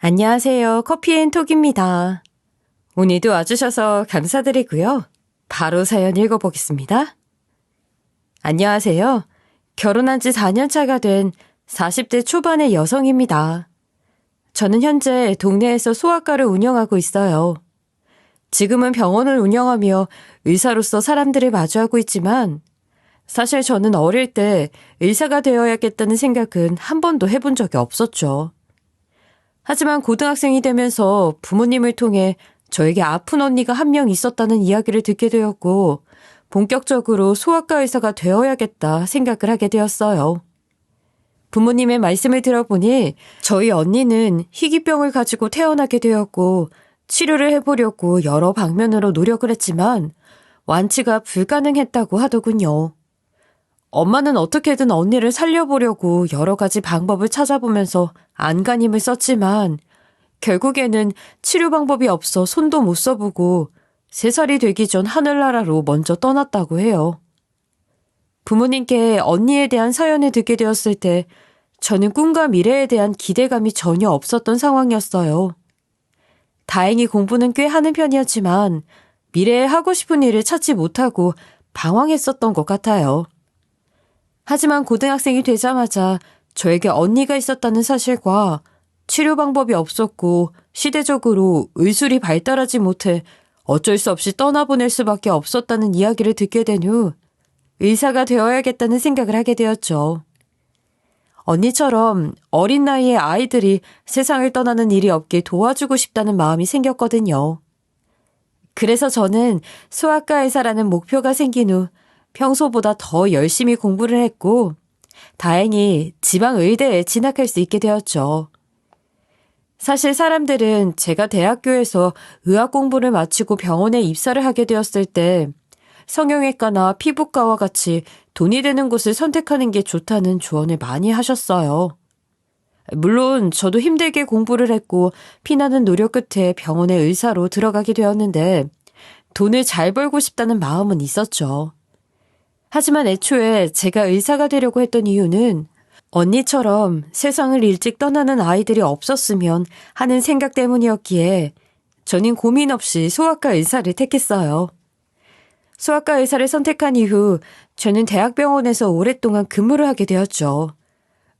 안녕하세요. 커피앤톡입니다. 오늘도 와주셔서 감사드리고요. 바로 사연 읽어보겠습니다. 안녕하세요. 결혼한 지 4년 차가 된 40대 초반의 여성입니다. 저는 현재 동네에서 소아과를 운영하고 있어요. 지금은 병원을 운영하며 의사로서 사람들을 마주하고 있지만 사실 저는 어릴 때 의사가 되어야겠다는 생각은 한 번도 해본 적이 없었죠. 하지만 고등학생이 되면서 부모님을 통해 저에게 아픈 언니가 한 명 있었다는 이야기를 듣게 되었고 본격적으로 소아과 의사가 되어야겠다 생각을 하게 되었어요. 부모님의 말씀을 들어보니 저희 언니는 희귀병을 가지고 태어나게 되었고 치료를 해보려고 여러 방면으로 노력을 했지만 완치가 불가능했다고 하더군요. 엄마는 어떻게든 언니를 살려보려고 여러 가지 방법을 찾아보면서 안간힘을 썼지만 결국에는 치료 방법이 없어 손도 못 써보고 3살이 되기 전 하늘나라로 먼저 떠났다고 해요. 부모님께 언니에 대한 사연을 듣게 되었을 때 저는 꿈과 미래에 대한 기대감이 전혀 없었던 상황이었어요. 다행히 공부는 꽤 하는 편이었지만 미래에 하고 싶은 일을 찾지 못하고 방황했었던 것 같아요. 하지만 고등학생이 되자마자 저에게 언니가 있었다는 사실과 치료 방법이 없었고 시대적으로 의술이 발달하지 못해 어쩔 수 없이 떠나보낼 수밖에 없었다는 이야기를 듣게 된 후 의사가 되어야겠다는 생각을 하게 되었죠. 언니처럼 어린 나이에 아이들이 세상을 떠나는 일이 없게 도와주고 싶다는 마음이 생겼거든요. 그래서 저는 소아과 의사라는 목표가 생긴 후 평소보다 더 열심히 공부를 했고 다행히 지방의대에 진학할 수 있게 되었죠. 사실 사람들은 제가 대학교에서 의학 공부를 마치고 병원에 입사를 하게 되었을 때 성형외과나 피부과와 같이 돈이 되는 곳을 선택하는 게 좋다는 조언을 많이 하셨어요. 물론 저도 힘들게 공부를 했고 피나는 노력 끝에 병원의 의사로 들어가게 되었는데 돈을 잘 벌고 싶다는 마음은 있었죠. 하지만 애초에 제가 의사가 되려고 했던 이유는 언니처럼 세상을 일찍 떠나는 아이들이 없었으면 하는 생각 때문이었기에 저는 고민 없이 소아과 의사를 택했어요. 소아과 의사를 선택한 이후 저는 대학병원에서 오랫동안 근무를 하게 되었죠.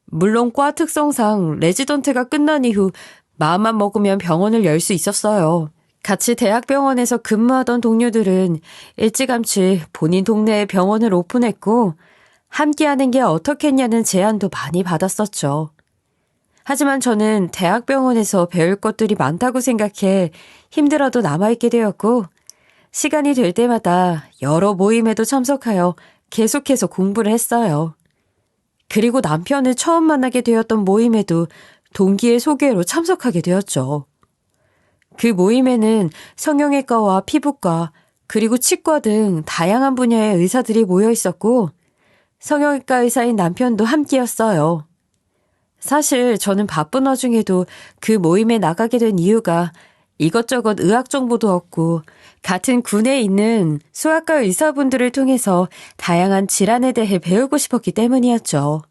물론 과 특성상 레지던트가 끝난 이후 마음만 먹으면 병원을 열 수 있었어요. 같이 대학병원에서 근무하던 동료들은 일찌감치 본인 동네에 병원을 오픈했고 함께하는 게 어떻겠냐는 제안도 많이 받았었죠. 하지만 저는 대학병원에서 배울 것들이 많다고 생각해 힘들어도 남아있게 되었고 시간이 될 때마다 여러 모임에도 참석하여 계속해서 공부를 했어요. 그리고 남편을 처음 만나게 되었던 모임에도 동기의 소개로 참석하게 되었죠. 그 모임에는 성형외과와 피부과 그리고 치과 등 다양한 분야의 의사들이 모여 있었고 성형외과 의사인 남편도 함께였어요. 사실 저는 바쁜 와중에도 그 모임에 나가게 된 이유가 이것저것 의학 정보도 얻고 같은 군에 있는 소아과 의사분들을 통해서 다양한 질환에 대해 배우고 싶었기 때문이었죠.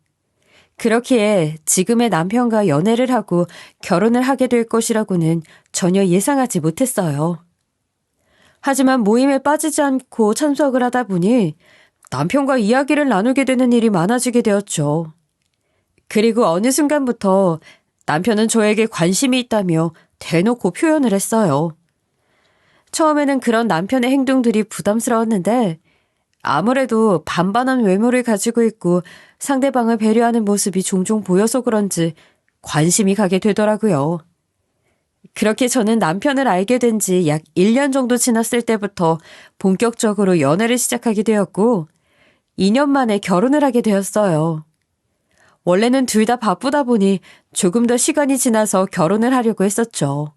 그렇기에 지금의 남편과 연애를 하고 결혼을 하게 될 것이라고는 전혀 예상하지 못했어요. 하지만 모임에 빠지지 않고 참석을 하다 보니 남편과 이야기를 나누게 되는 일이 많아지게 되었죠. 그리고 어느 순간부터 남편은 저에게 관심이 있다며 대놓고 표현을 했어요. 처음에는 그런 남편의 행동들이 부담스러웠는데 아무래도 반반한 외모를 가지고 있고 상대방을 배려하는 모습이 종종 보여서 그런지 관심이 가게 되더라고요. 그렇게 저는 남편을 알게 된 지 약 1년 정도 지났을 때부터 본격적으로 연애를 시작하게 되었고 2년 만에 결혼을 하게 되었어요. 원래는 둘 다 바쁘다 보니 조금 더 시간이 지나서 결혼을 하려고 했었죠.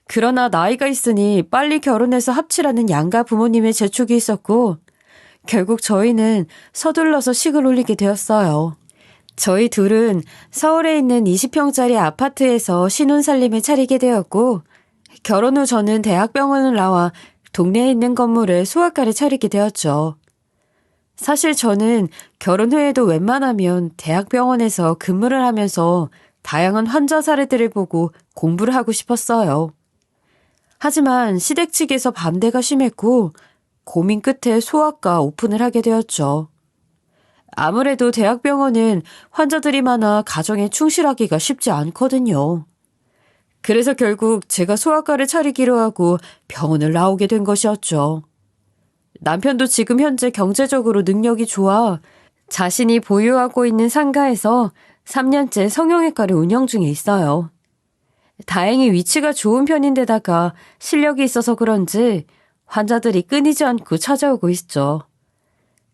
그러나 나이가 있으니 빨리 결혼해서 합치라는 양가 부모님의 재촉이 있었고 결국 저희는 서둘러서 식을 올리게 되었어요. 저희 둘은 서울에 있는 20평짜리 아파트에서 신혼살림을 차리게 되었고 결혼 후 저는 대학병원을 나와 동네에 있는 건물에 소아과를 차리게 되었죠. 사실 저는 결혼 후에도 웬만하면 대학병원에서 근무를 하면서 다양한 환자 사례들을 보고 공부를 하고 싶었어요. 하지만 시댁 측에서 반대가 심했고 고민 끝에 소아과 오픈을 하게 되었죠. 아무래도 대학병원은 환자들이 많아 가정에 충실하기가 쉽지 않거든요. 그래서 결국 제가 소아과를 차리기로 하고 병원을 나오게 된 것이었죠. 남편도 지금 현재 경제적으로 능력이 좋아 자신이 보유하고 있는 상가에서 3년째 성형외과를 운영 중에 있어요. 다행히 위치가 좋은 편인데다가 실력이 있어서 그런지 환자들이 끊이지 않고 찾아오고 있죠.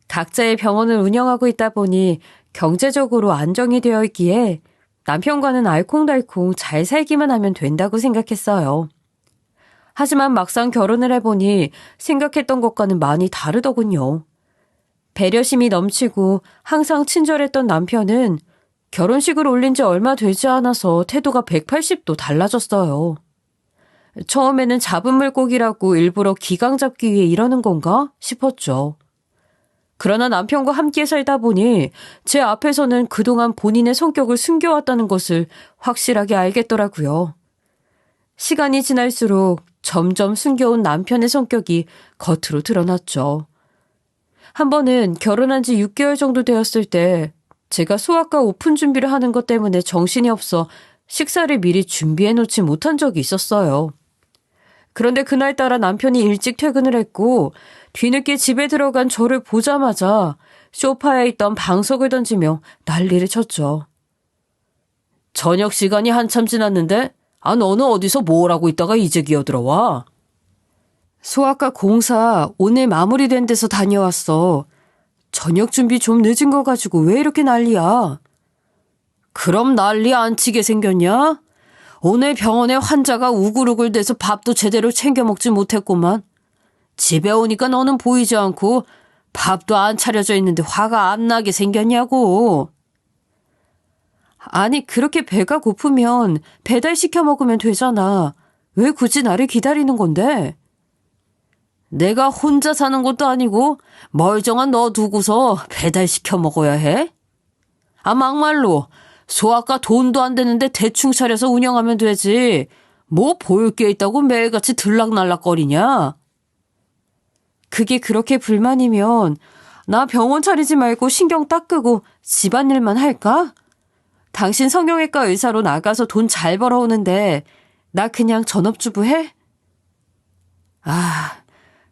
각자의 병원을 운영하고 있다 보니 경제적으로 안정이 되어 있기에 남편과는 알콩달콩 잘 살기만 하면 된다고 생각했어요. 하지만 막상 결혼을 해보니 생각했던 것과는 많이 다르더군요. 배려심이 넘치고 항상 친절했던 남편은 결혼식을 올린 지 얼마 되지 않아서 태도가 180도 달라졌어요. 처음에는 잡은 물고기라고 일부러 기강 잡기 위해 이러는 건가 싶었죠. 그러나 남편과 함께 살다 보니 제 앞에서는 그동안 본인의 성격을 숨겨왔다는 것을 확실하게 알겠더라고요. 시간이 지날수록 점점 숨겨온 남편의 성격이 겉으로 드러났죠. 한 번은 결혼한 지 6개월 정도 되었을 때 제가 소아과 오픈 준비를 하는 것 때문에 정신이 없어 식사를 미리 준비해 놓지 못한 적이 있었어요. 그런데 그날따라 남편이 일찍 퇴근을 했고 뒤늦게 집에 들어간 저를 보자마자 소파에 있던 방석을 던지며 난리를 쳤죠. 저녁 시간이 한참 지났는데 너는 어디서 뭘 하고 있다가 이제 기어들어와? 소아과 공사 오늘 마무리된 데서 다녀왔어. 저녁 준비 좀 늦은 거 가지고 왜 이렇게 난리야? 그럼 난리 안 치게 생겼냐? 오늘 병원에 환자가 우글우글 돼서 밥도 제대로 챙겨 먹지 못했구만. 집에 오니까 너는 보이지 않고 밥도 안 차려져 있는데 화가 안 나게 생겼냐고. 아니 그렇게 배가 고프면 배달시켜 먹으면 되잖아. 왜 굳이 나를 기다리는 건데? 내가 혼자 사는 것도 아니고 멀쩡한 너 두고서 배달시켜 먹어야 해? 막말로 소아과 돈도 안 되는데 대충 차려서 운영하면 되지. 뭐 볼 게 있다고 매일같이 들락날락거리냐? 그게 그렇게 불만이면 나 병원 차리지 말고 신경 딱 끄고 집안일만 할까? 당신 성형외과 의사로 나가서 돈 잘 벌어오는데 나 그냥 전업주부 해?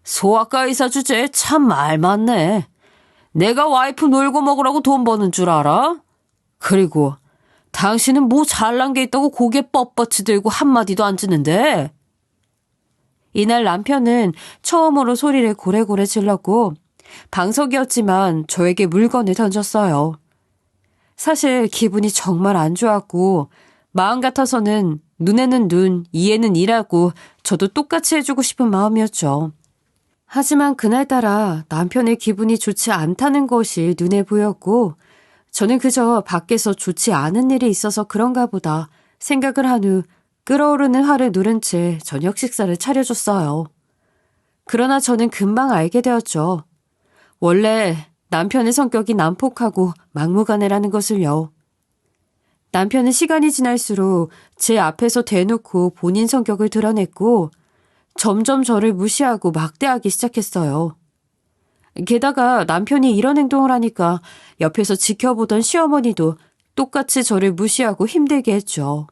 소아과 의사 주제에 참 말 많네. 내가 와이프 놀고 먹으라고 돈 버는 줄 알아? 그리고 당신은 뭐 잘난 게 있다고 고개 뻣뻣이 들고 한마디도 안 지는데? 이날 남편은 처음으로 소리를 고래고래 질렀고 방석이었지만 저에게 물건을 던졌어요. 사실 기분이 정말 안 좋았고 마음 같아서는 눈에는 눈, 이에는 이라고 저도 똑같이 해주고 싶은 마음이었죠. 하지만 그날따라 남편의 기분이 좋지 않다는 것이 눈에 보였고 저는 그저 밖에서 좋지 않은 일이 있어서 그런가 보다 생각을 한 후 끓어오르는 화를 누른 채 저녁 식사를 차려줬어요. 그러나 저는 금방 알게 되었죠. 원래 남편의 성격이 난폭하고 막무가내라는 것을요. 남편은 시간이 지날수록 제 앞에서 대놓고 본인 성격을 드러냈고 점점 저를 무시하고 막대하기 시작했어요. 게다가 남편이 이런 행동을 하니까 옆에서 지켜보던 시어머니도 똑같이 저를 무시하고 힘들게 했죠.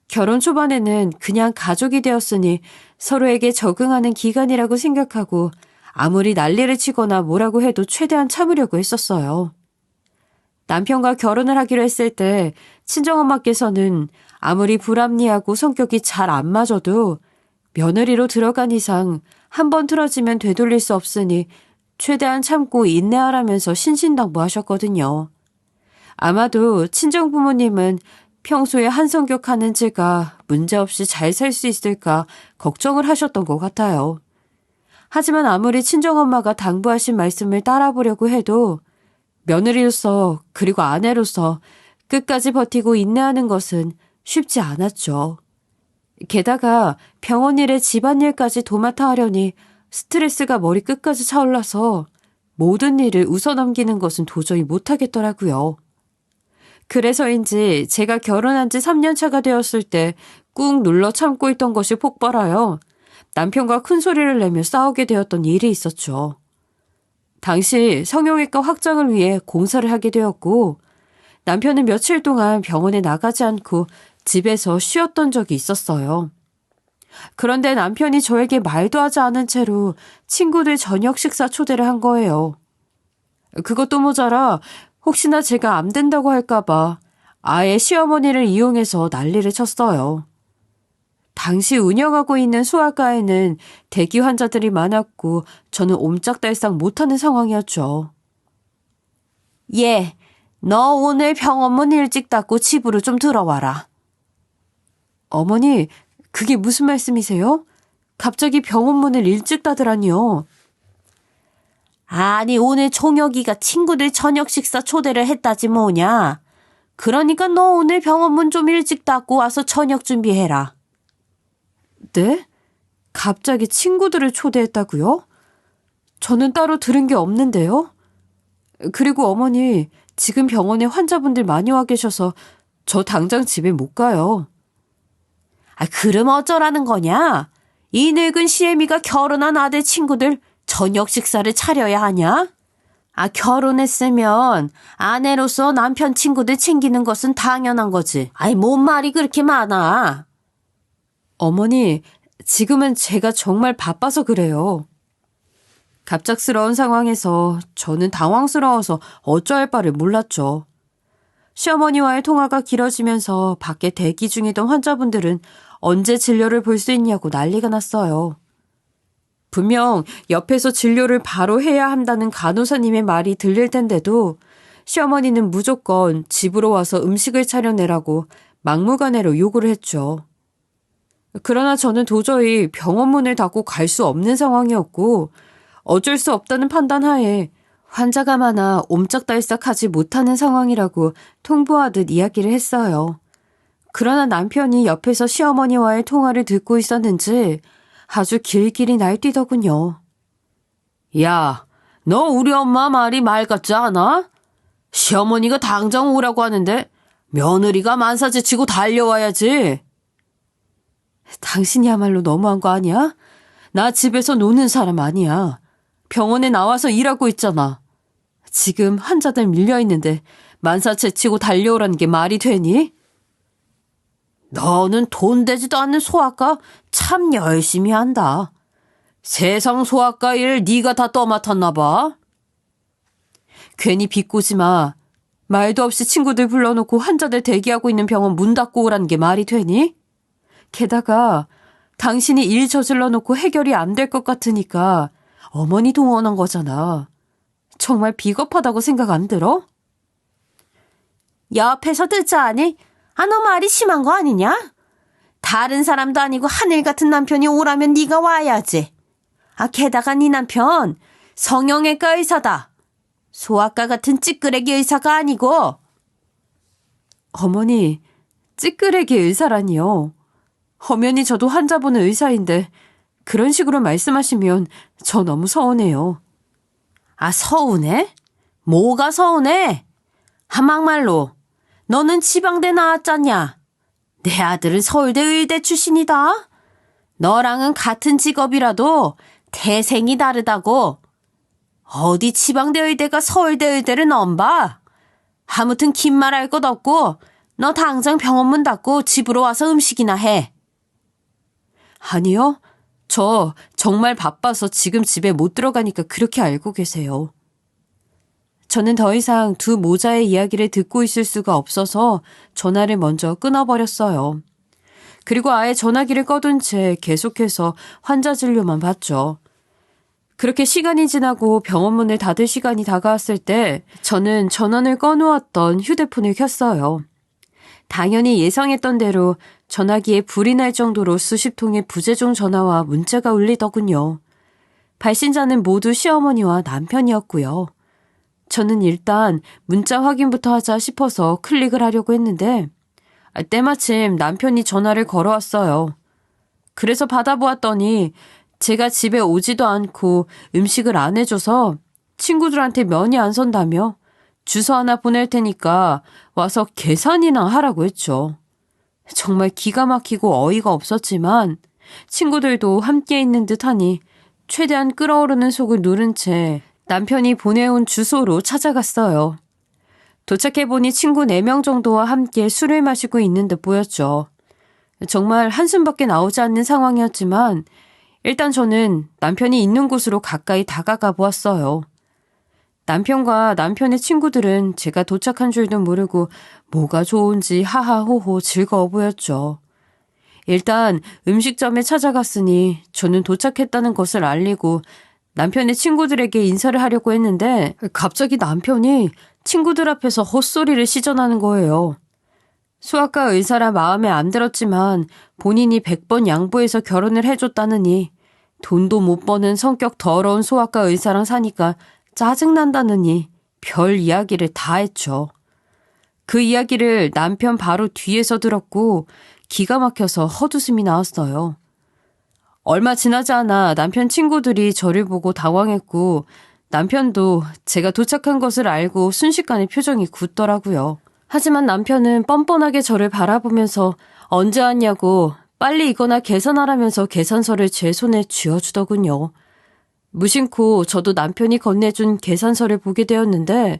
결혼 초반에는 그냥 가족이 되었으니 서로에게 적응하는 기간이라고 생각하고 아무리 난리를 치거나 뭐라고 해도 최대한 참으려고 했었어요. 남편과 결혼을 하기로 했을 때 친정엄마께서는 아무리 불합리하고 성격이 잘 안 맞아도 며느리로 들어간 이상 한 번 틀어지면 되돌릴 수 없으니 최대한 참고 인내하라면서 신신당부하셨거든요. 아마도 친정부모님은 평소에 한성격하는 제가 문제없이 잘 살 수 있을까 걱정을 하셨던 것 같아요. 하지만 아무리 친정엄마가 당부하신 말씀을 따라보려고 해도 며느리로서 그리고 아내로서 끝까지 버티고 인내하는 것은 쉽지 않았죠. 게다가 병원 일에 집안일까지 도맡아 하려니 스트레스가 머리 끝까지 차올라서 모든 일을 웃어넘기는 것은 도저히 못하겠더라고요. 그래서인지 제가 결혼한 지 3년 차가 되었을 때 꾹 눌러 참고 있던 것이 폭발하여 남편과 큰 소리를 내며 싸우게 되었던 일이 있었죠. 당시 성형외과 확장을 위해 공사를 하게 되었고 남편은 며칠 동안 병원에 나가지 않고 집에서 쉬었던 적이 있었어요. 그런데 남편이 저에게 말도 하지 않은 채로 친구들 저녁 식사 초대를 한 거예요. 그것도 모자라 혹시나 제가 안 된다고 할까봐 아예 시어머니를 이용해서 난리를 쳤어요. 당시 운영하고 있는 소아과에는 대기 환자들이 많았고 저는 옴짝달싹 못하는 상황이었죠. 예, 너 오늘 병원문 일찍 닫고 집으로 좀 들어와라. 어머니, 그게 무슨 말씀이세요? 갑자기 병원문을 일찍 닫으라니요. 아니, 오늘 종혁이가 친구들 저녁 식사 초대를 했다지 뭐냐. 그러니까 너 오늘 병원문 좀 일찍 닫고 와서 저녁 준비해라. 네? 갑자기 친구들을 초대했다고요? 저는 따로 들은 게 없는데요. 그리고 어머니, 지금 병원에 환자분들 많이 와 계셔서 저 당장 집에 못 가요. 아, 그럼 어쩌라는 거냐? 이 늙은 시애미가 결혼한 아들 친구들 저녁 식사를 차려야 하냐? 아, 결혼했으면 아내로서 남편 친구들 챙기는 것은 당연한 거지. 아이, 뭔 말이 그렇게 많아? 어머니, 지금은 제가 정말 바빠서 그래요. 갑작스러운 상황에서 저는 당황스러워서 어쩌할 바를 몰랐죠. 시어머니와의 통화가 길어지면서 밖에 대기 중이던 환자분들은 언제 진료를 볼 수 있냐고 난리가 났어요. 분명 옆에서 진료를 바로 해야 한다는 간호사님의 말이 들릴 텐데도 시어머니는 무조건 집으로 와서 음식을 차려내라고 막무가내로 요구를 했죠. 그러나 저는 도저히 병원문을 닫고 갈 수 없는 상황이었고 어쩔 수 없다는 판단하에 환자가 많아 옴짝달싹하지 못하는 상황이라고 통보하듯 이야기를 했어요. 그러나 남편이 옆에서 시어머니와의 통화를 듣고 있었는지 아주 길길이 날뛰더군요. 야, 너 우리 엄마 말이 말 같지 않아? 시어머니가 당장 오라고 하는데 며느리가 만사제치고 달려와야지. 당신이야말로 너무한 거 아니야? 나 집에서 노는 사람 아니야. 병원에 나와서 일하고 있잖아. 지금 환자들 밀려있는데 만사제치고 달려오라는 게 말이 되니? 너는 돈 되지도 않는 소아과 참 열심히 한다. 세상 소아과 일 네가 다 떠맡았나 봐. 괜히 비꼬지 마. 말도 없이 친구들 불러놓고 환자들 대기하고 있는 병원 문 닫고 오라는 게 말이 되니? 게다가 당신이 일 저질러 놓고 해결이 안 될 것 같으니까 어머니 동원한 거잖아. 정말 비겁하다고 생각 안 들어? 옆에서 듣자하니? 아, 너 말이 심한 거 아니냐? 다른 사람도 아니고 하늘 같은 남편이 오라면 네가 와야지. 아, 게다가 네 남편 성형외과 의사다. 소아과 같은 찌끄레기 의사가 아니고. 어머니, 찌끄레기 의사라니요. 엄연히 저도 환자 보는 의사인데 그런 식으로 말씀하시면 저 너무 서운해요. 아, 서운해? 뭐가 서운해? 한막말로 너는 지방대 나왔잖냐? 내 아들은 서울대 의대 출신이다. 너랑은 같은 직업이라도 태생이 다르다고. 어디 지방대 의대가 서울대 의대를 넘봐? 아무튼 긴 말 할 것 없고 너 당장 병원문 닫고 집으로 와서 음식이나 해. 아니요. 저 정말 바빠서 지금 집에 못 들어가니까 그렇게 알고 계세요. 저는 더 이상 두 모자의 이야기를 듣고 있을 수가 없어서 전화를 먼저 끊어버렸어요. 그리고 아예 전화기를 꺼둔 채 계속해서 환자 진료만 받죠. 그렇게 시간이 지나고 병원문을 닫을 시간이 다가왔을 때 저는 전원을 꺼놓았던 휴대폰을 켰어요. 당연히 예상했던 대로 전화기에 불이 날 정도로 수십 통의 부재중 전화와 문자가 울리더군요. 발신자는 모두 시어머니와 남편이었고요. 저는 일단 문자 확인부터 하자 싶어서 클릭을 하려고 했는데 때마침 남편이 전화를 걸어왔어요. 그래서 받아보았더니 제가 집에 오지도 않고 음식을 안 해줘서 친구들한테 면이 안 선다며 주소 하나 보낼 테니까 와서 계산이나 하라고 했죠. 정말 기가 막히고 어이가 없었지만 친구들도 함께 있는 듯하니 최대한 끓어오르는 속을 누른 채 남편이 보내온 주소로 찾아갔어요. 도착해보니 친구 4명 정도와 함께 술을 마시고 있는 듯 보였죠. 정말 한숨밖에 나오지 않는 상황이었지만 일단 저는 남편이 있는 곳으로 가까이 다가가 보았어요. 남편과 남편의 친구들은 제가 도착한 줄도 모르고 뭐가 좋은지 하하호호 즐거워 보였죠. 일단 음식점에 찾아갔으니 저는 도착했다는 것을 알리고 남편의 친구들에게 인사를 하려고 했는데 갑자기 남편이 친구들 앞에서 헛소리를 시전하는 거예요. 수학과 의사라 마음에 안 들었지만 본인이 100번 양보해서 결혼을 해줬다느니 돈도 못 버는 성격 더러운 소아과 의사랑 사니까 짜증난다느니 별 이야기를 다 했죠. 그 이야기를 남편 바로 뒤에서 들었고 기가 막혀서 헛웃음이 나왔어요. 얼마 지나지 않아 남편 친구들이 저를 보고 당황했고 남편도 제가 도착한 것을 알고 순식간에 표정이 굳더라고요. 하지만 남편은 뻔뻔하게 저를 바라보면서 언제 왔냐고 빨리 이거나 계산하라면서 계산서를 제 손에 쥐어주더군요. 무심코 저도 남편이 건네준 계산서를 보게 되었는데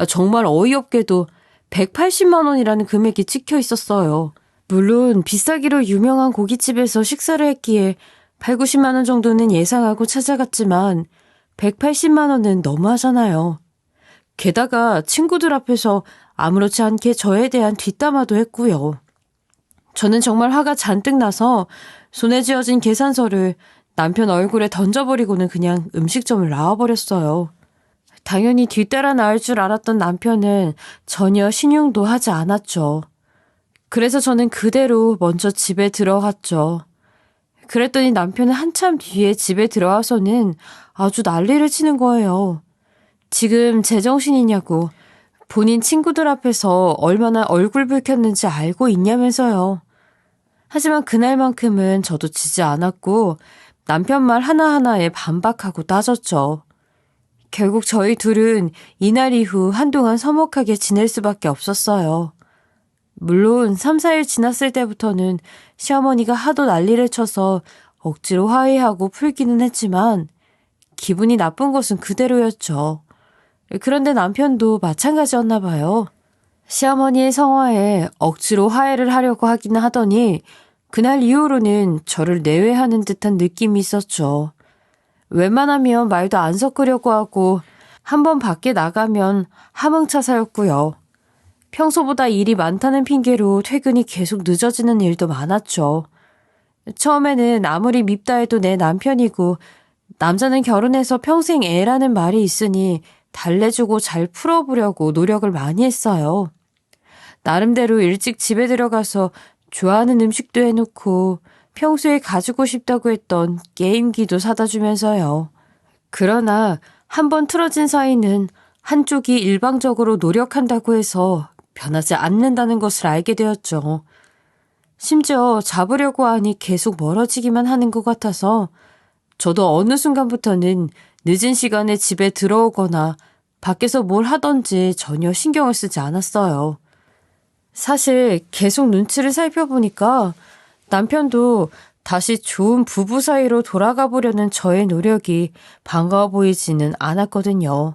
정말 어이없게도 180만 원이라는 금액이 찍혀 있었어요. 물론 비싸기로 유명한 고깃집에서 식사를 했기에 8, 90만 원 정도는 예상하고 찾아갔지만 180만 원은 너무하잖아요. 게다가 친구들 앞에서 아무렇지 않게 저에 대한 뒷담화도 했고요. 저는 정말 화가 잔뜩 나서 손에 쥐어진 계산서를 남편 얼굴에 던져버리고는 그냥 음식점을 나와버렸어요. 당연히 뒤따라 나올 줄 알았던 남편은 전혀 신용도 하지 않았죠. 그래서 저는 그대로 먼저 집에 들어갔죠. 그랬더니 남편은 한참 뒤에 집에 들어와서는 아주 난리를 치는 거예요. 지금 제정신이냐고, 본인 친구들 앞에서 얼마나 얼굴 붉혔는지 알고 있냐면서요. 하지만 그날만큼은 저도 지지 않았고 남편 말 하나하나에 반박하고 따졌죠. 결국 저희 둘은 이날 이후 한동안 서먹하게 지낼 수밖에 없었어요. 물론 3, 4일 지났을 때부터는 시어머니가 하도 난리를 쳐서 억지로 화해하고 풀기는 했지만 기분이 나쁜 것은 그대로였죠. 그런데 남편도 마찬가지였나 봐요. 시어머니의 성화에 억지로 화해를 하려고 하기는 하더니 그날 이후로는 저를 내외하는 듯한 느낌이 있었죠. 웬만하면 말도 안 섞으려고 하고 한번 밖에 나가면 하망차사였고요. 평소보다 일이 많다는 핑계로 퇴근이 계속 늦어지는 일도 많았죠. 처음에는 아무리 밉다 해도 내 남편이고 남자는 결혼해서 평생 애라는 말이 있으니 달래주고 잘 풀어보려고 노력을 많이 했어요. 나름대로 일찍 집에 들어가서 좋아하는 음식도 해놓고 평소에 가지고 싶다고 했던 게임기도 사다 주면서요. 그러나 한번 틀어진 사이는 한쪽이 일방적으로 노력한다고 해서 변하지 않는다는 것을 알게 되었죠. 심지어 잡으려고 하니 계속 멀어지기만 하는 것 같아서 저도 어느 순간부터는 늦은 시간에 집에 들어오거나 밖에서 뭘 하던지 전혀 신경을 쓰지 않았어요. 사실 계속 눈치를 살펴보니까 남편도 다시 좋은 부부 사이로 돌아가 보려는 저의 노력이 반가워 보이지는 않았거든요.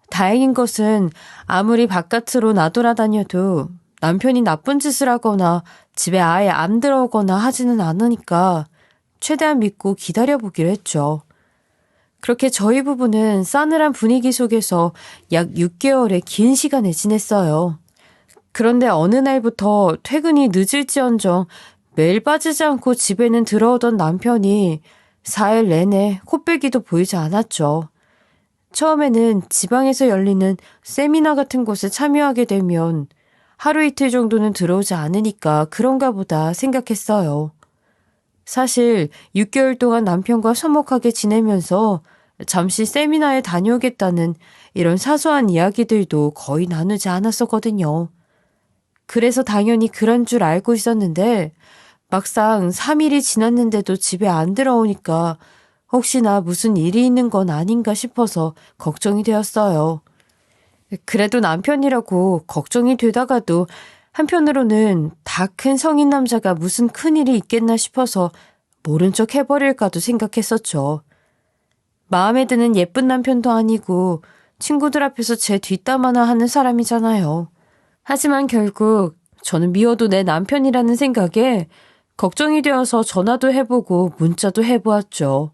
다행인 것은 아무리 바깥으로 나돌아다녀도 남편이 나쁜 짓을 하거나 집에 아예 안 들어오거나 하지는 않으니까 최대한 믿고 기다려보기로 했죠. 그렇게 저희 부부는 싸늘한 분위기 속에서 약 6개월의 긴 시간을 지냈어요. 그런데 어느 날부터 퇴근이 늦을지언정 매일 빠지지 않고 집에는 들어오던 남편이 4일 내내 코빼기도 보이지 않았죠. 처음에는 지방에서 열리는 세미나 같은 곳에 참여하게 되면 하루 이틀 정도는 들어오지 않으니까 그런가 보다 생각했어요. 사실 6개월 동안 남편과 서먹하게 지내면서 잠시 세미나에 다녀오겠다는 이런 사소한 이야기들도 거의 나누지 않았었거든요. 그래서 당연히 그런 줄 알고 있었는데 막상 3일이 지났는데도 집에 안 들어오니까 혹시나 무슨 일이 있는 건 아닌가 싶어서 걱정이 되었어요. 그래도 남편이라고 걱정이 되다가도 한편으로는 다 큰 성인 남자가 무슨 큰일이 있겠나 싶어서 모른 척 해버릴까도 생각했었죠. 마음에 드는 예쁜 남편도 아니고 친구들 앞에서 제 뒷담 화나 하는 사람이잖아요. 하지만 결국 저는 미워도 내 남편이라는 생각에 걱정이 되어서 전화도 해보고 문자도 해보았죠.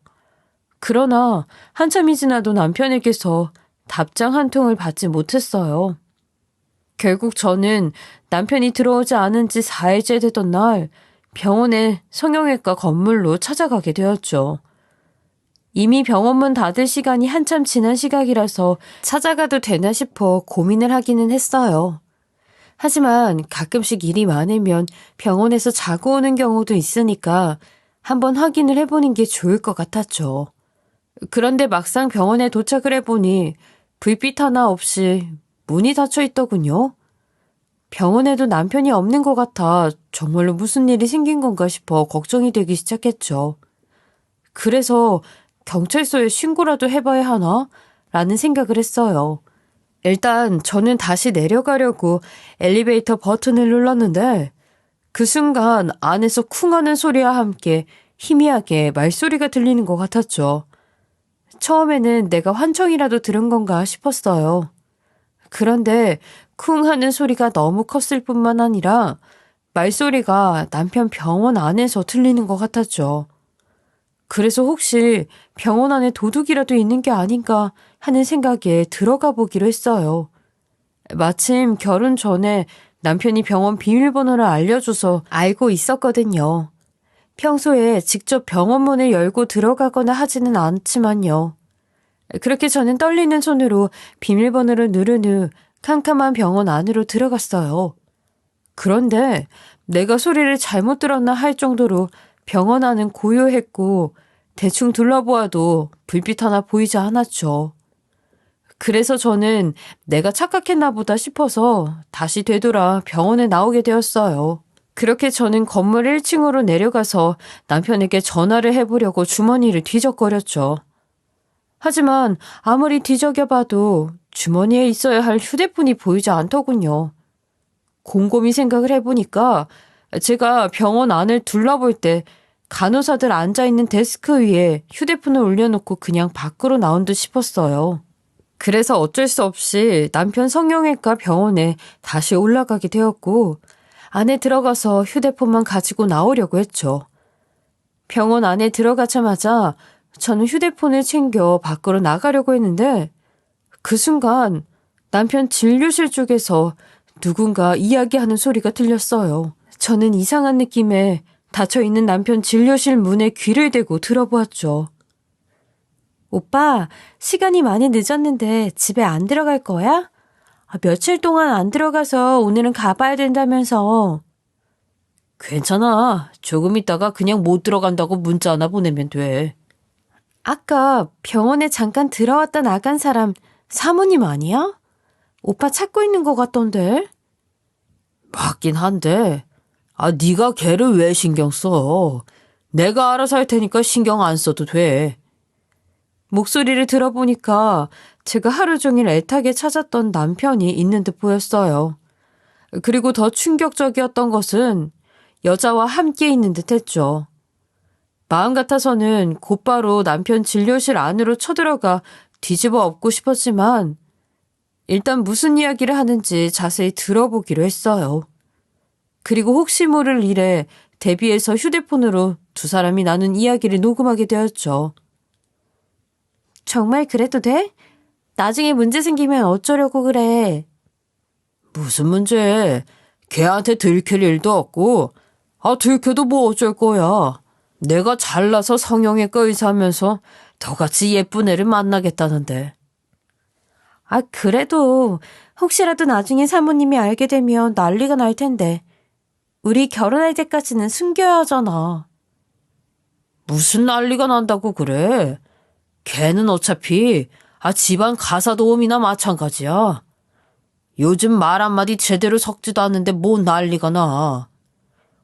그러나 한참이 지나도 남편에게서 답장 한 통을 받지 못했어요. 결국 저는 남편이 들어오지 않은 지 4일째 되던 날 병원의 성형외과 건물로 찾아가게 되었죠. 이미 병원문 닫을 시간이 한참 지난 시각이라서 찾아가도 되나 싶어 고민을 하기는 했어요. 하지만 가끔씩 일이 많으면 병원에서 자고 오는 경우도 있으니까 한번 확인을 해보는 게 좋을 것 같았죠. 그런데 막상 병원에 도착을 해보니 불빛 하나 없이 문이 닫혀 있더군요. 병원에도 남편이 없는 것 같아 정말로 무슨 일이 생긴 건가 싶어 걱정이 되기 시작했죠. 그래서 경찰서에 신고라도 해봐야 하나? 라는 생각을 했어요. 일단 저는 다시 내려가려고 엘리베이터 버튼을 눌렀는데 그 순간 안에서 쿵 하는 소리와 함께 희미하게 말소리가 들리는 것 같았죠. 처음에는 내가 환청이라도 들은 건가 싶었어요. 그런데 쿵 하는 소리가 너무 컸을 뿐만 아니라 말소리가 남편 병원 안에서 들리는 것 같았죠. 그래서 혹시 병원 안에 도둑이라도 있는 게 아닌가 하는 생각에 들어가 보기로 했어요. 마침 결혼 전에 남편이 병원 비밀번호를 알려줘서 알고 있었거든요. 평소에 직접 병원 문을 열고 들어가거나 하지는 않지만요. 그렇게 저는 떨리는 손으로 비밀번호를 누른 후 캄캄한 병원 안으로 들어갔어요. 그런데 내가 소리를 잘못 들었나 할 정도로 병원 안은 고요했고 대충 둘러보아도 불빛 하나 보이지 않았죠. 그래서 저는 내가 착각했나 보다 싶어서 다시 되돌아 병원에 나오게 되었어요. 그렇게 저는 건물 1층으로 내려가서 남편에게 전화를 해보려고 주머니를 뒤적거렸죠. 하지만 아무리 뒤적여봐도 주머니에 있어야 할 휴대폰이 보이지 않더군요. 곰곰이 생각을 해보니까 제가 병원 안을 둘러볼 때 간호사들 앉아있는 데스크 위에 휴대폰을 올려놓고 그냥 밖으로 나온 듯 싶었어요. 그래서 어쩔 수 없이 남편 성형외과 병원에 다시 올라가게 되었고 안에 들어가서 휴대폰만 가지고 나오려고 했죠. 병원 안에 들어가자마자 저는 휴대폰을 챙겨 밖으로 나가려고 했는데 그 순간 남편 진료실 쪽에서 누군가 이야기하는 소리가 들렸어요. 저는 이상한 느낌에 닫혀있는 남편 진료실 문에 귀를 대고 들어보았죠. 오빠, 시간이 많이 늦었는데 집에 안 들어갈 거야? 며칠 동안 안 들어가서 오늘은 가봐야 된다면서. 괜찮아. 조금 있다가 그냥 못 들어간다고 문자 하나 보내면 돼. 아까 병원에 잠깐 들어왔다 나간 사람 사모님 아니야? 오빠 찾고 있는 것 같던데. 맞긴 한데. 네가 걔를 왜 신경 써? 내가 알아서 할 테니까 신경 안 써도 돼. 목소리를 들어보니까 제가 하루 종일 애타게 찾았던 남편이 있는 듯 보였어요. 그리고 더 충격적이었던 것은 여자와 함께 있는 듯 했죠. 마음 같아서는 곧바로 남편 진료실 안으로 쳐들어가 뒤집어 엎고 싶었지만 일단 무슨 이야기를 하는지 자세히 들어보기로 했어요. 그리고 혹시 모를 일에 대비해서 휴대폰으로 두 사람이 나눈 이야기를 녹음하게 되었죠. 정말 그래도 돼? 나중에 문제 생기면 어쩌려고 그래? 무슨 문제? 걔한테 들킬 일도 없고 들켜도 뭐 어쩔 거야. 내가 잘나서 성형외과 의사하면서 너같이 예쁜 애를 만나겠다는데. 그래도 혹시라도 나중에 사모님이 알게 되면 난리가 날 텐데. 우리 결혼할 때까지는 숨겨야 하잖아. 무슨 난리가 난다고 그래? 걔는 어차피 집안 가사 도우미나 마찬가지야. 요즘 말 한마디 제대로 섞지도 않는데 뭐 난리가 나.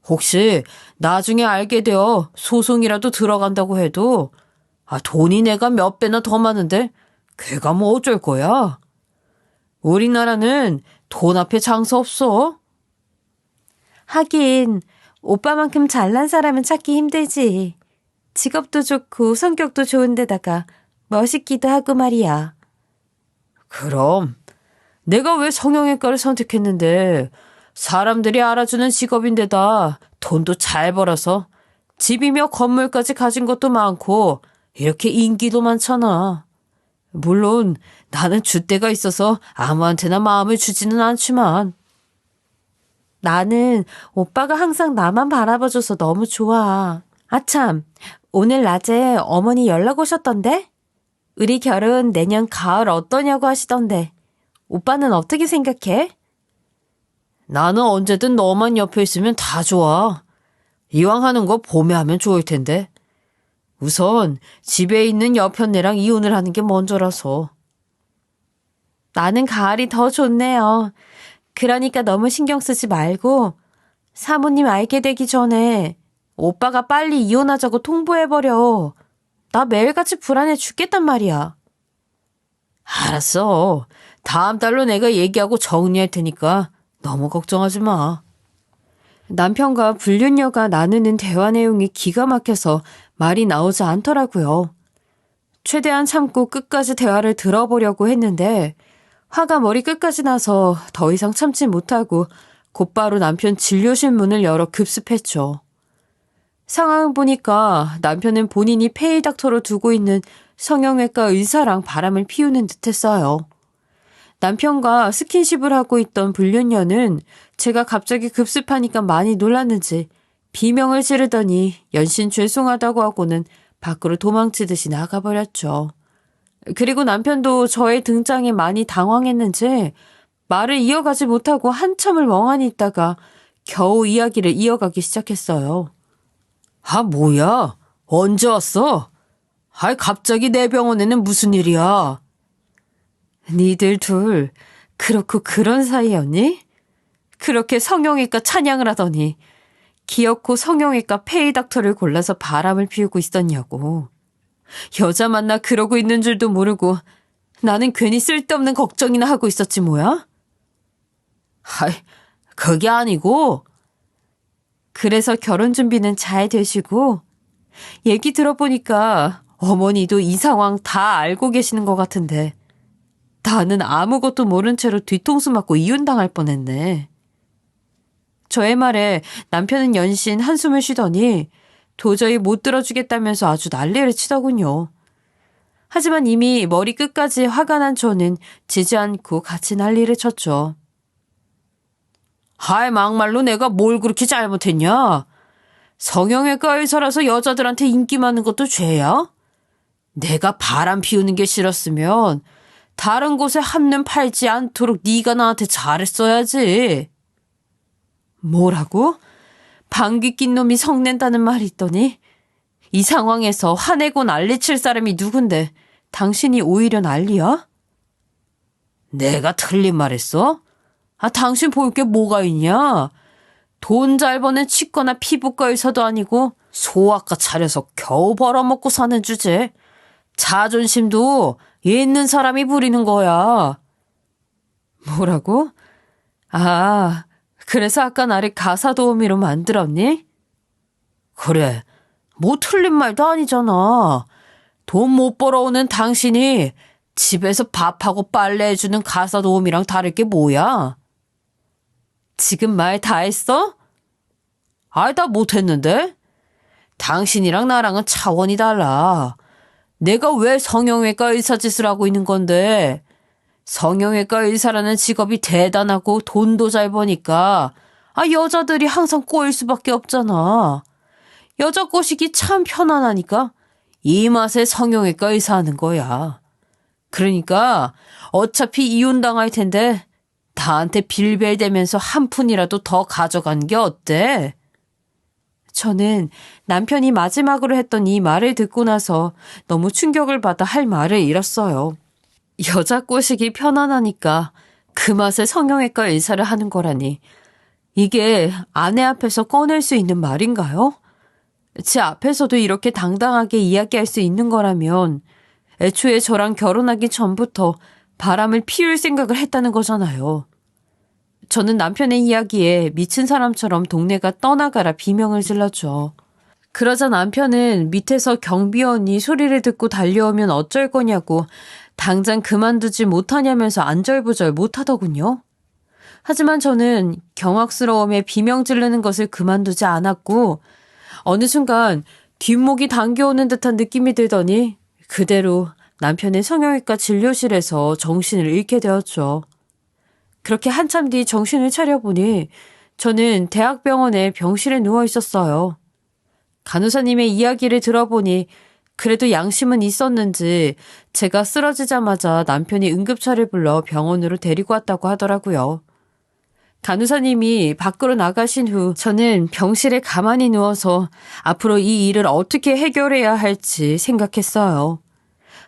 혹시 나중에 알게 되어 소송이라도 들어간다고 해도 돈이 내가 몇 배나 더 많은데 걔가 뭐 어쩔 거야? 우리나라는 돈 앞에 장사 없어. 하긴 오빠만큼 잘난 사람은 찾기 힘들지. 직업도 좋고 성격도 좋은데다가 멋있기도 하고 말이야. 그럼 내가 왜 성형외과를 선택했는데 사람들이 알아주는 직업인데다 돈도 잘 벌어서 집이며 건물까지 가진 것도 많고 이렇게 인기도 많잖아. 물론 나는 줏대가 있어서 아무한테나 마음을 주지는 않지만. 나는 오빠가 항상 나만 바라봐줘서 너무 좋아. 아참, 오늘 낮에 어머니 연락 오셨던데? 우리 결혼 내년 가을 어떠냐고 하시던데. 오빠는 어떻게 생각해? 나는 언제든 너만 옆에 있으면 다 좋아. 이왕 하는 거 봄에 하면 좋을 텐데. 우선 집에 있는 여편네랑 이혼을 하는 게 먼저라서. 나는 가을이 더 좋네요. 그러니까 너무 신경 쓰지 말고 사모님 알게 되기 전에 오빠가 빨리 이혼하자고 통보해버려. 나 매일같이 불안해 죽겠단 말이야. 알았어. 다음 달로 내가 얘기하고 정리할 테니까 너무 걱정하지 마. 남편과 불륜녀가 나누는 대화 내용이 기가 막혀서 말이 나오지 않더라고요. 최대한 참고 끝까지 대화를 들어보려고 했는데 화가 머리 끝까지 나서 더 이상 참지 못하고 곧바로 남편 진료실 문을 열어 급습했죠. 상황을 보니까 남편은 본인이 페이 닥터로 두고 있는 성형외과 의사랑 바람을 피우는 듯했어요. 남편과 스킨십을 하고 있던 불륜녀는 제가 갑자기 급습하니까 많이 놀랐는지 비명을 지르더니 연신 죄송하다고 하고는 밖으로 도망치듯이 나가버렸죠. 그리고 남편도 저의 등장에 많이 당황했는지 말을 이어가지 못하고 한참을 멍하니 있다가 겨우 이야기를 이어가기 시작했어요. 아, 뭐야? 언제 왔어? 아이, 갑자기 내 병원에는 무슨 일이야? 니들 둘 그렇고 그런 사이였니? 그렇게 성형외과 찬양을 하더니 기어코 성형외과 페이 닥터를 골라서 바람을 피우고 있었냐고. 여자 만나 그러고 있는 줄도 모르고 나는 괜히 쓸데없는 걱정이나 하고 있었지 뭐야? 아이, 그게 아니고. 그래서 결혼 준비는 잘 되시고 얘기 들어보니까 어머니도 이 상황 다 알고 계시는 것 같은데 나는 아무것도 모른 채로 뒤통수 맞고 이혼당할 뻔했네. 저의 말에 남편은 연신 한숨을 쉬더니 도저히 못 들어주겠다면서 아주 난리를 치더군요. 하지만 이미 머리 끝까지 화가 난 저는 지지 않고 같이 난리를 쳤죠. 하이, 막말로 내가 뭘 그렇게 잘못했냐? 성형외과 의사라서 여자들한테 인기 많은 것도 죄야? 내가 바람 피우는 게 싫었으면 다른 곳에 한눈 팔지 않도록 네가 나한테 잘했어야지. 뭐라고? 방귀 낀 놈이 성낸다는 말이 있더니 이 상황에서 화내고 난리칠 사람이 누군데 당신이 오히려 난리야? 내가 틀린 말했어? 아, 당신 볼 게 뭐가 있냐? 돈 잘 버는 치과나 피부과 의사도 아니고 소아과 차려서 겨우 벌어먹고 사는 주제. 자존심도 있는 사람이 부리는 거야. 뭐라고? 아, 그래서 아까 나를 가사 도우미로 만들었니? 그래, 뭐 틀린 말도 아니잖아. 돈 못 벌어오는 당신이 집에서 밥하고 빨래해주는 가사 도우미랑 다를 게 뭐야? 지금 말 다 했어? 아이, 다 못했는데? 당신이랑 나랑은 차원이 달라. 내가 왜 성형외과 의사 짓을 하고 있는 건데 성형외과 의사라는 직업이 대단하고 돈도 잘 버니까 여자들이 항상 꼬일 수밖에 없잖아. 여자 꼬시기 참 편안하니까 이 맛에 성형외과 의사 하는 거야. 그러니까 어차피 이혼당할 텐데 나한테 빌벨대면서 한 푼이라도 더 가져간 게 어때? 저는 남편이 마지막으로 했던 이 말을 듣고 나서 너무 충격을 받아 할 말을 잃었어요. 여자 꼬시기 편안하니까 그 맛에 성형외과 의사를 하는 거라니. 이게 아내 앞에서 꺼낼 수 있는 말인가요? 제 앞에서도 이렇게 당당하게 이야기할 수 있는 거라면 애초에 저랑 결혼하기 전부터 바람을 피울 생각을 했다는 거잖아요. 저는 남편의 이야기에 미친 사람처럼 동네가 떠나가라 비명을 질렀죠. 그러자 남편은 밑에서 경비원이 소리를 듣고 달려오면 어쩔 거냐고 당장 그만두지 못하냐면서 안절부절 못하더군요. 하지만 저는 경악스러움에 비명 지르는 것을 그만두지 않았고 어느 순간 뒷목이 당겨오는 듯한 느낌이 들더니 그대로 남편의 성형외과 진료실에서 정신을 잃게 되었죠. 그렇게 한참 뒤 정신을 차려보니 저는 대학병원의 병실에 누워 있었어요. 간호사님의 이야기를 들어보니 그래도 양심은 있었는지 제가 쓰러지자마자 남편이 응급차를 불러 병원으로 데리고 왔다고 하더라고요. 간호사님이 밖으로 나가신 후 저는 병실에 가만히 누워서 앞으로 이 일을 어떻게 해결해야 할지 생각했어요.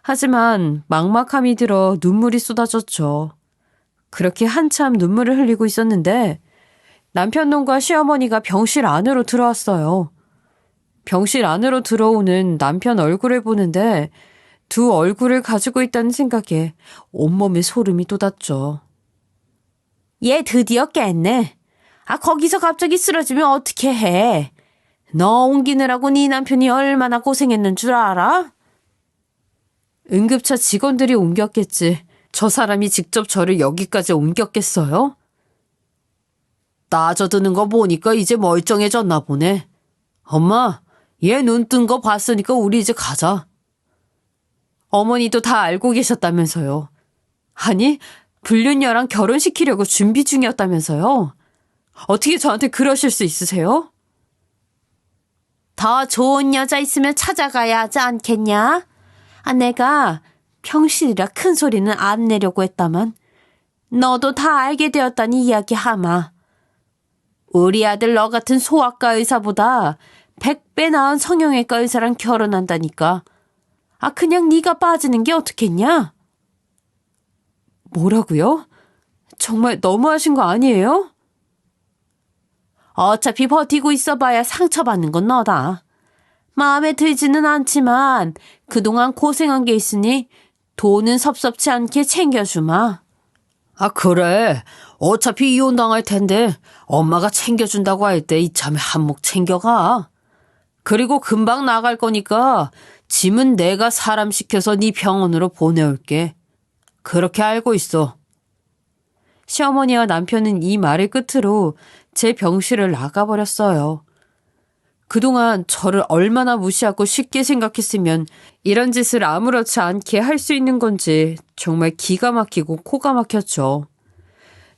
하지만 막막함이 들어 눈물이 쏟아졌죠. 그렇게 한참 눈물을 흘리고 있었는데 남편 놈과 시어머니가 병실 안으로 들어왔어요. 병실 안으로 들어오는 남편 얼굴을 보는데 두 얼굴을 가지고 있다는 생각에 온몸에 소름이 돋았죠. 얘 드디어 깼네. 거기서 갑자기 쓰러지면 어떻게 해? 너 옮기느라고 네 남편이 얼마나 고생했는 줄 알아? 응급차 직원들이 옮겼겠지. 저 사람이 직접 저를 여기까지 옮겼겠어요? 따져드는 거 보니까 이제 멀쩡해졌나 보네. 엄마, 얘 눈 뜬 거 봤으니까 우리 이제 가자. 어머니도 다 알고 계셨다면서요. 아니, 불륜녀랑 결혼시키려고 준비 중이었다면서요. 어떻게 저한테 그러실 수 있으세요? 더 좋은 여자 있으면 찾아가야 하지 않겠냐? 내가 평실이라 큰 소리는 안 내려고 했다만 너도 다 알게 되었다니 이야기하마. 우리 아들 너 같은 소아과 의사보다 100배 나은 성형외과 의사랑 결혼한다니까. 그냥 네가 빠지는 게 어떻겠냐? 뭐라고요? 정말 너무하신 거 아니에요? 어차피 버티고 있어봐야 상처받는 건 너다. 마음에 들지는 않지만 그동안 고생한 게 있으니 돈은 섭섭치 않게 챙겨주마. 그래. 어차피 이혼당할 텐데 엄마가 챙겨준다고 할 때 이참에 한몫 챙겨가. 그리고 금방 나갈 거니까 짐은 내가 사람 시켜서 네 병원으로 보내올게. 그렇게 알고 있어. 시어머니와 남편은 이 말을 끝으로 제 병실을 나가버렸어요. 그동안 저를 얼마나 무시하고 쉽게 생각했으면 이런 짓을 아무렇지 않게 할 수 있는 건지 정말 기가 막히고 코가 막혔죠.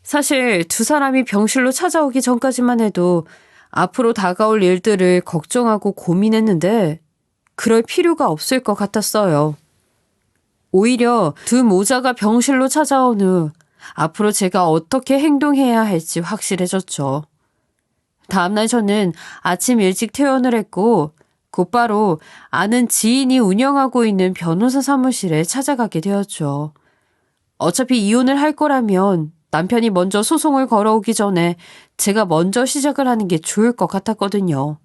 사실 두 사람이 병실로 찾아오기 전까지만 해도 앞으로 다가올 일들을 걱정하고 고민했는데 그럴 필요가 없을 것 같았어요. 오히려 두 모자가 병실로 찾아온 후 앞으로 제가 어떻게 행동해야 할지 확실해졌죠. 다음날 저는 아침 일찍 퇴원을 했고 곧바로 아는 지인이 운영하고 있는 변호사 사무실에 찾아가게 되었죠. 어차피 이혼을 할 거라면 남편이 먼저 소송을 걸어오기 전에 제가 먼저 시작을 하는 게 좋을 것 같았거든요.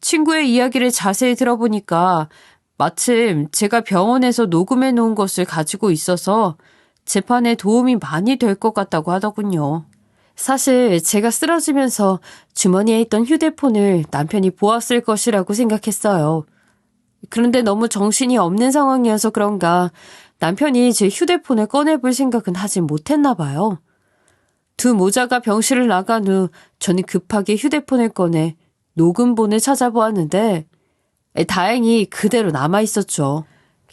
친구의 이야기를 자세히 들어보니까 마침 제가 병원에서 녹음해 놓은 것을 가지고 있어서 재판에 도움이 많이 될 것 같다고 하더군요. 사실 제가 쓰러지면서 주머니에 있던 휴대폰을 남편이 보았을 것이라고 생각했어요. 그런데 너무 정신이 없는 상황이어서 그런가 남편이 제 휴대폰을 꺼내볼 생각은 하지 못했나 봐요. 두 모자가 병실을 나간 후 저는 급하게 휴대폰을 꺼내 녹음본을 찾아보았는데 다행히 그대로 남아있었죠.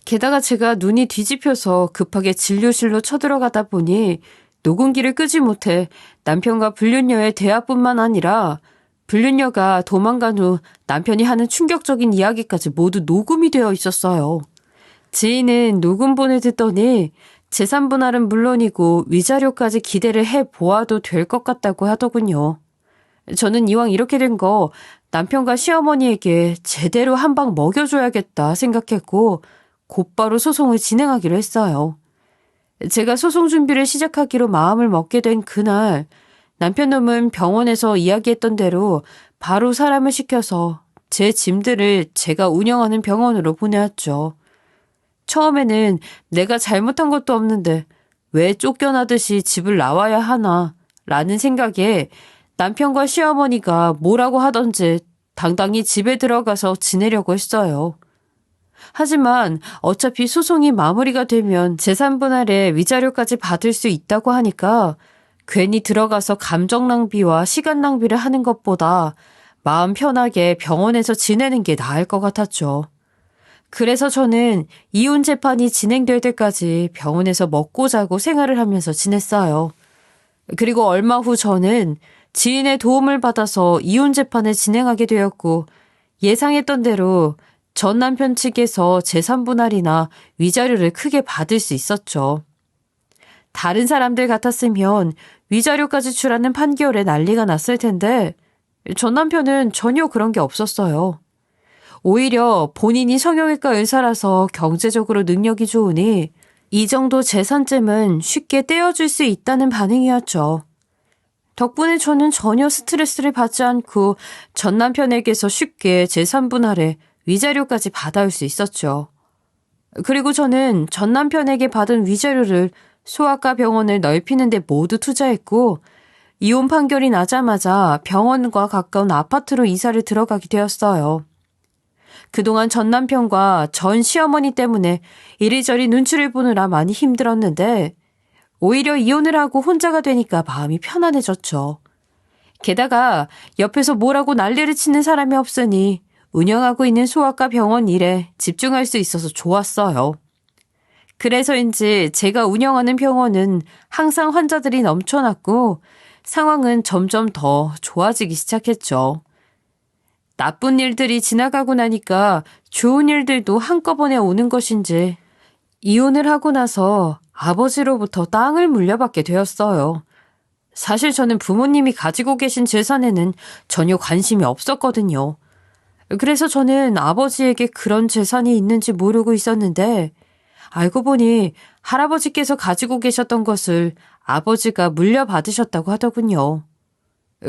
게다가 제가 눈이 뒤집혀서 급하게 진료실로 쳐들어가다 보니 녹음기를 끄지 못해 남편과 불륜녀의 대화뿐만 아니라 불륜녀가 도망간 후 남편이 하는 충격적인 이야기까지 모두 녹음이 되어 있었어요. 지인은 녹음본을 듣더니 재산 분할은 물론이고 위자료까지 기대를 해보아도 될 것 같다고 하더군요. 저는 이왕 이렇게 된 거 남편과 시어머니에게 제대로 한 방 먹여줘야겠다 생각했고 곧바로 소송을 진행하기로 했어요. 제가 소송 준비를 시작하기로 마음을 먹게 된 그날 남편 놈은 병원에서 이야기했던 대로 바로 사람을 시켜서 제 짐들을 제가 운영하는 병원으로 보내왔죠. 처음에는 내가 잘못한 것도 없는데 왜 쫓겨나듯이 집을 나와야 하나 라는 생각에 남편과 시어머니가 뭐라고 하던지 당당히 집에 들어가서 지내려고 했어요. 하지만 어차피 소송이 마무리가 되면 재산 분할에 위자료까지 받을 수 있다고 하니까 괜히 들어가서 감정 낭비와 시간 낭비를 하는 것보다 마음 편하게 병원에서 지내는 게 나을 것 같았죠. 그래서 저는 이혼 재판이 진행될 때까지 병원에서 먹고 자고 생활을 하면서 지냈어요. 그리고 얼마 후 저는 지인의 도움을 받아서 이혼 재판을 진행하게 되었고 예상했던 대로 전 남편 측에서 재산 분할이나 위자료를 크게 받을 수 있었죠. 다른 사람들 같았으면 위자료까지 주라는 판결에 난리가 났을 텐데 전 남편은 전혀 그런 게 없었어요. 오히려 본인이 성형외과 의사라서 경제적으로 능력이 좋으니 이 정도 재산쯤은 쉽게 떼어줄 수 있다는 반응이었죠. 덕분에 저는 전혀 스트레스를 받지 않고 전 남편에게서 쉽게 재산 분할에 위자료까지 받아올 수 있었죠. 그리고 저는 전 남편에게 받은 위자료를 소아과 병원을 넓히는 데 모두 투자했고 이혼 판결이 나자마자 병원과 가까운 아파트로 이사를 들어가게 되었어요. 그동안 전 남편과 전 시어머니 때문에 이리저리 눈치를 보느라 많이 힘들었는데 오히려 이혼을 하고 혼자가 되니까 마음이 편안해졌죠. 게다가 옆에서 뭐라고 난리를 치는 사람이 없으니 운영하고 있는 소아과 병원 일에 집중할 수 있어서 좋았어요. 그래서인지 제가 운영하는 병원은 항상 환자들이 넘쳐났고 상황은 점점 더 좋아지기 시작했죠. 나쁜 일들이 지나가고 나니까 좋은 일들도 한꺼번에 오는 것인지 이혼을 하고 나서 아버지로부터 땅을 물려받게 되었어요. 사실 저는 부모님이 가지고 계신 재산에는 전혀 관심이 없었거든요. 그래서 저는 아버지에게 그런 재산이 있는지 모르고 있었는데 알고 보니 할아버지께서 가지고 계셨던 것을 아버지가 물려받으셨다고 하더군요.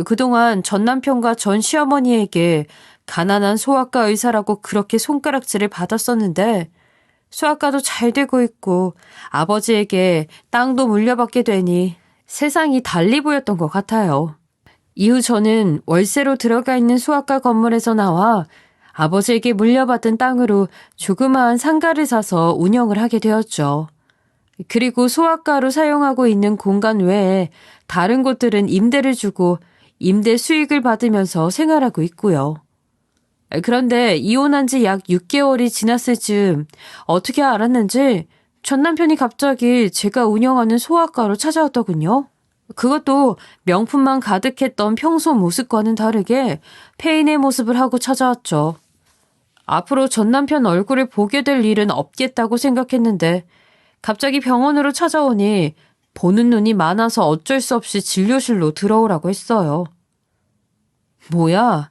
그동안 전 남편과 전 시어머니에게 가난한 소아과 의사라고 그렇게 손가락질을 받았었는데 소아과도 잘 되고 있고 아버지에게 땅도 물려받게 되니 세상이 달리 보였던 것 같아요. 이후 저는 월세로 들어가 있는 소아과 건물에서 나와 아버지에게 물려받은 땅으로 조그마한 상가를 사서 운영을 하게 되었죠. 그리고 소아과로 사용하고 있는 공간 외에 다른 곳들은 임대를 주고 임대 수익을 받으면서 생활하고 있고요. 그런데 이혼한 지 약 6개월이 지났을 즈음 어떻게 알았는지 전 남편이 갑자기 제가 운영하는 소아과로 찾아왔더군요. 그것도 명품만 가득했던 평소 모습과는 다르게 폐인의 모습을 하고 찾아왔죠. 앞으로 전 남편 얼굴을 보게 될 일은 없겠다고 생각했는데 갑자기 병원으로 찾아오니 보는 눈이 많아서 어쩔 수 없이 진료실로 들어오라고 했어요. 뭐야?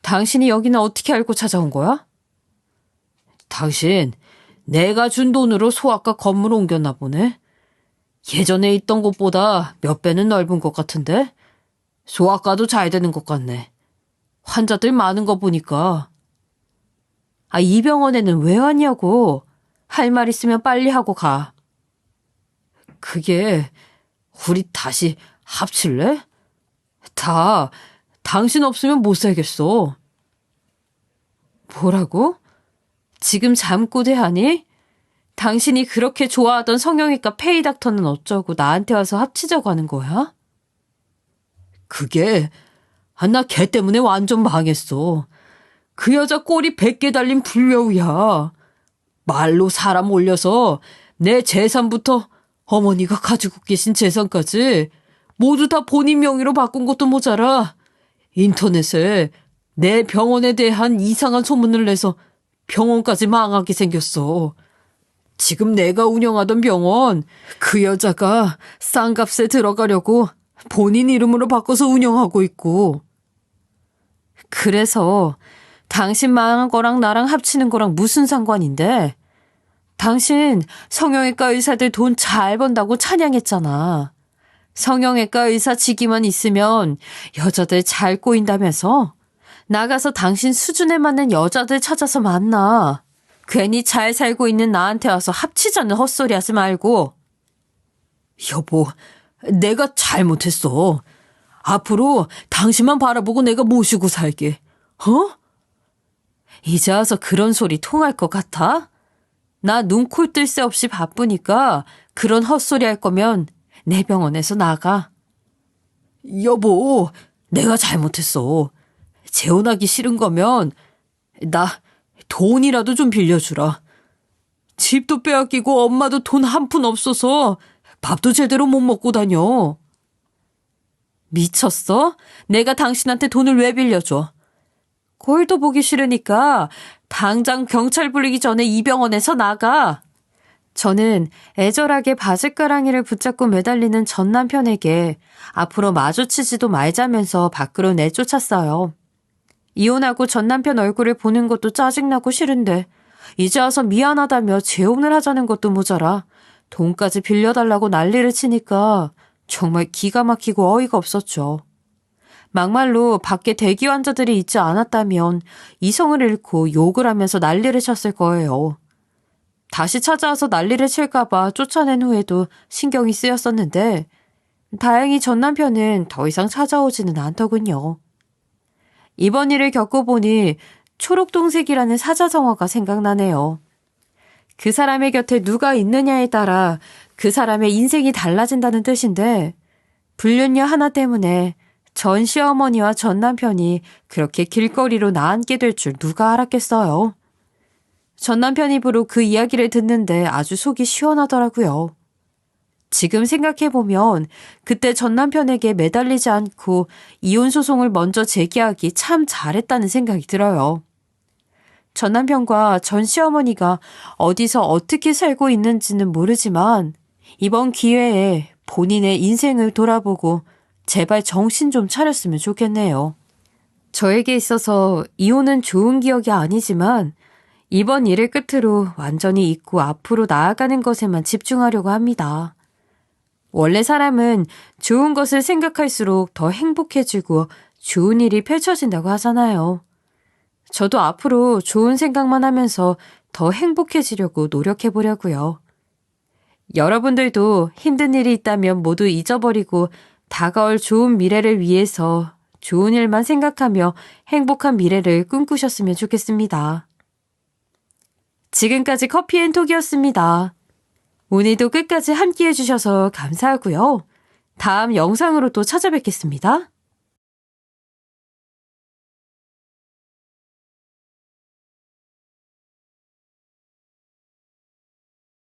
당신이 여기는 어떻게 알고 찾아온 거야? 당신, 내가 준 돈으로 소아과 건물 옮겼나 보네. 예전에 있던 곳보다 몇 배는 넓은 것 같은데? 소아과도 잘 되는 것 같네. 환자들 많은 거 보니까. 이 병원에는 왜 왔냐고. 할 말 있으면 빨리 하고 가. 그게 우리 다시 합칠래? 당신 없으면 못 살겠어. 뭐라고? 지금 잠꼬대하니? 당신이 그렇게 좋아하던 성형외과 페이닥터는 어쩌고 나한테 와서 합치자고 하는 거야? 그게 나 걔 때문에 완전 망했어. 그 여자 꼬리 100개 달린 불려우야. 말로 사람 올려서 내 재산부터 어머니가 가지고 계신 재산까지 모두 다 본인 명의로 바꾼 것도 모자라 인터넷에 내 병원에 대한 이상한 소문을 내서 병원까지 망하게 생겼어. 지금 내가 운영하던 병원 그 여자가 싼 값에 들어가려고 본인 이름으로 바꿔서 운영하고 있고. 그래서 당신 망한 거랑 나랑 합치는 거랑 무슨 상관인데? 당신 성형외과 의사들 돈 잘 번다고 찬양했잖아. 성형외과 의사 직위만 있으면 여자들 잘 꼬인다면서? 나가서 당신 수준에 맞는 여자들 찾아서 만나. 괜히 잘 살고 있는 나한테 와서 합치자는 헛소리 하지 말고. 여보, 내가 잘못했어. 앞으로 당신만 바라보고 내가 모시고 살게. 이제 와서 그런 소리 통할 것 같아? 나 눈코 뜰 새 없이 바쁘니까 그런 헛소리 할 거면 내 병원에서 나가. 여보, 내가 잘못했어. 재혼하기 싫은 거면 나 돈이라도 좀 빌려주라. 집도 빼앗기고 엄마도 돈 한 푼 없어서 밥도 제대로 못 먹고 다녀. 미쳤어? 내가 당신한테 돈을 왜 빌려줘? 꼴도 보기 싫으니까 당장 경찰 부르기 전에 이 병원에서 나가. 저는 애절하게 바짓가랑이를 붙잡고 매달리는 전 남편에게 앞으로 마주치지도 말자면서 밖으로 내쫓았어요. 이혼하고 전 남편 얼굴을 보는 것도 짜증나고 싫은데 이제 와서 미안하다며 재혼을 하자는 것도 모자라 돈까지 빌려달라고 난리를 치니까 정말 기가 막히고 어이가 없었죠. 막말로 밖에 대기 환자들이 있지 않았다면 이성을 잃고 욕을 하면서 난리를 쳤을 거예요. 다시 찾아와서 난리를 칠까봐 쫓아낸 후에도 신경이 쓰였었는데 다행히 전 남편은 더 이상 찾아오지는 않더군요. 이번 일을 겪어보니 초록동색이라는 사자성어가 생각나네요. 그 사람의 곁에 누가 있느냐에 따라 그 사람의 인생이 달라진다는 뜻인데 불륜녀 하나 때문에 전 시어머니와 전 남편이 그렇게 길거리로 나앉게 될 줄 누가 알았겠어요. 전 남편 입으로 그 이야기를 듣는데 아주 속이 시원하더라고요. 지금 생각해보면 그때 전 남편에게 매달리지 않고 이혼 소송을 먼저 제기하기 참 잘했다는 생각이 들어요. 전 남편과 전 시어머니가 어디서 어떻게 살고 있는지는 모르지만 이번 기회에 본인의 인생을 돌아보고 제발 정신 좀 차렸으면 좋겠네요. 저에게 있어서 이혼은 좋은 기억이 아니지만 이번 일을 끝으로 완전히 잊고 앞으로 나아가는 것에만 집중하려고 합니다. 원래 사람은 좋은 것을 생각할수록 더 행복해지고 좋은 일이 펼쳐진다고 하잖아요. 저도 앞으로 좋은 생각만 하면서 더 행복해지려고 노력해보려고요. 여러분들도 힘든 일이 있다면 모두 잊어버리고 다가올 좋은 미래를 위해서 좋은 일만 생각하며 행복한 미래를 꿈꾸셨으면 좋겠습니다. 지금까지 커피앤톡이었습니다. 오늘도 끝까지 함께 해주셔서 감사하고요. 다음 영상으로 또 찾아뵙겠습니다.